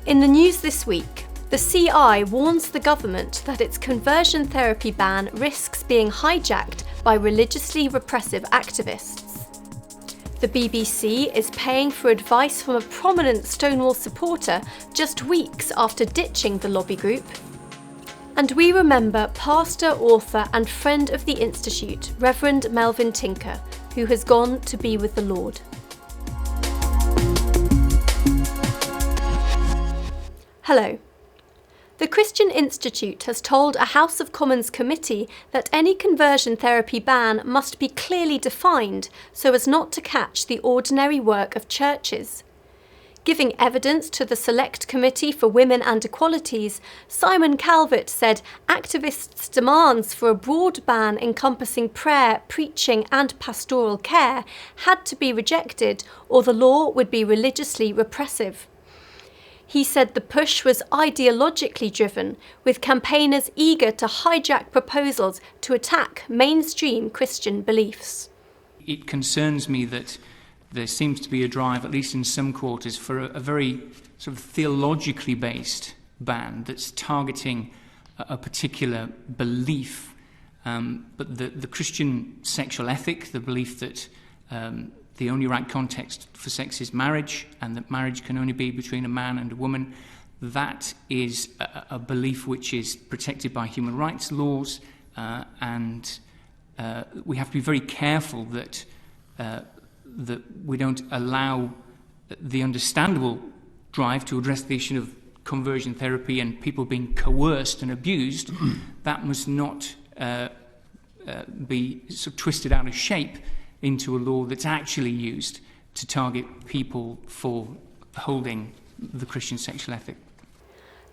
In the news this week, the CI warns the government that its conversion therapy ban risks being hijacked by religiously repressive activists. The BBC is paying for advice from a prominent Stonewall supporter just weeks after ditching the lobby group. And we remember pastor, author and friend of the Institute, Reverend Melvin Tinker, who has gone to be with the Lord. Hello. The Christian Institute has told a House of Commons committee that any conversion therapy ban must be clearly defined so as not to catch the ordinary work of churches. Giving evidence to the Select Committee for Women and Equalities, Simon Calvert said activists' demands for a broad ban encompassing prayer, preaching and pastoral care had to be rejected or the law would be religiously repressive. He said the push was ideologically driven, with campaigners eager to hijack proposals to attack mainstream Christian beliefs. It concerns me that there seems to be a drive, at least in some quarters, for a very sort of theologically based ban that's targeting a particular belief. But the Christian sexual ethic, the belief that the only right context for sex is marriage, and that marriage can only be between a man and a woman, that is a belief which is protected by human rights laws, and we have to be very careful that we don't allow the understandable drive to address the issue of conversion therapy and people being coerced and abused. That must not be sort of twisted out of shape into a law that's actually used to target people for holding the Christian sexual ethic.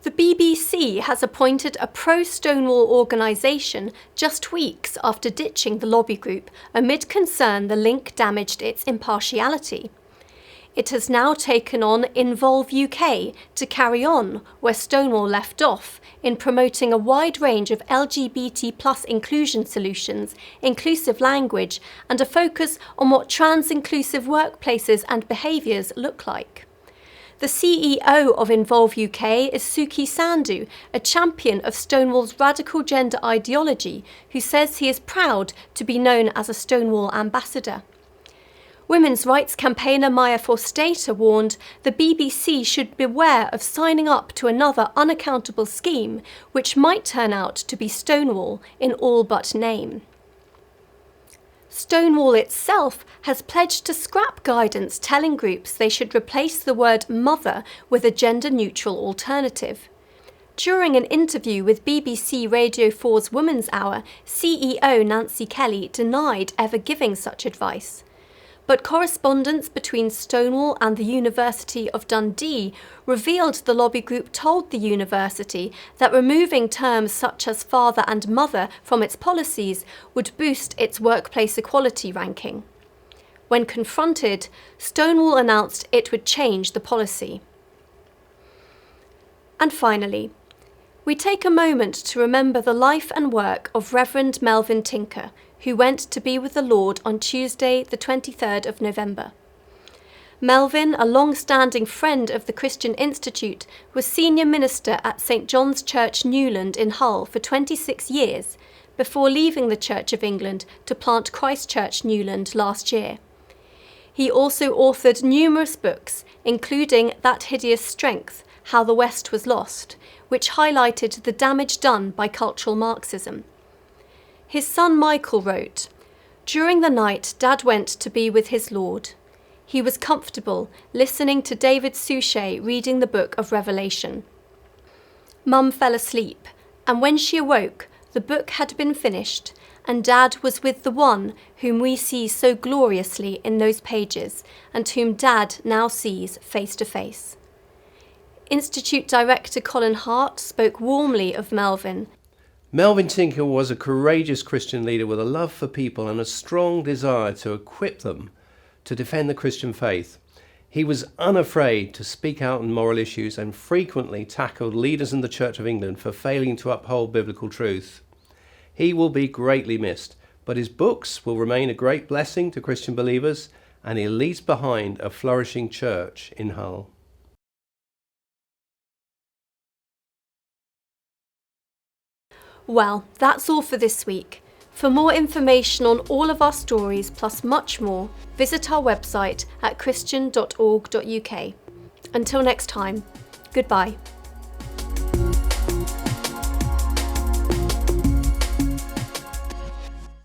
The BBC has appointed a pro-Stonewall organisation just weeks after ditching the lobby group amid concern the link damaged its impartiality. It has now taken on Involve UK to carry on where Stonewall left off in promoting a wide range of LGBT+ inclusion solutions, inclusive language, and a focus on what trans-inclusive workplaces and behaviours look like. The CEO of Involve UK is Suki Sandhu, a champion of Stonewall's radical gender ideology, who says he is proud to be known as a Stonewall ambassador. Women's rights campaigner Maya Forstater warned the BBC should beware of signing up to another unaccountable scheme which might turn out to be Stonewall in all but name. Stonewall itself has pledged to scrap guidance telling groups they should replace the word mother with a gender-neutral alternative. During an interview with BBC Radio 4's Women's Hour, CEO Nancy Kelly denied ever giving such advice. But correspondence between Stonewall and the University of Dundee revealed the lobby group told the university that removing terms such as father and mother from its policies would boost its workplace equality ranking. When confronted, Stonewall announced it would change the policy. And finally, we take a moment to remember the life and work of Reverend Melvin Tinker, who went to be with the Lord on Tuesday, the 23rd of November. Melvin, a long-standing friend of the Christian Institute, was senior minister at St John's Church Newland in Hull for 26 years, before leaving the Church of England to plant Christ Church Newland last year. He also authored numerous books, including That Hideous Strength, How the West Was Lost, which highlighted the damage done by cultural Marxism. His son Michael wrote, "During the night, Dad went to be with his Lord. He was comfortable, listening to David Suchet reading the book of Revelation. Mum fell asleep, and when she awoke, the book had been finished, and Dad was with the one whom we see so gloriously in those pages, and whom Dad now sees face to face." Institute Director Colin Hart spoke warmly of Melvin. Melvin Tinker was a courageous Christian leader with a love for people and a strong desire to equip them to defend the Christian faith. He was unafraid to speak out on moral issues and frequently tackled leaders in the Church of England for failing to uphold biblical truth. He will be greatly missed, but his books will remain a great blessing to Christian believers, and he leaves behind a flourishing church in Hull. Well, that's all for this week. For more information on all of our stories plus much more, visit our website at christian.org.uk. Until next time, goodbye.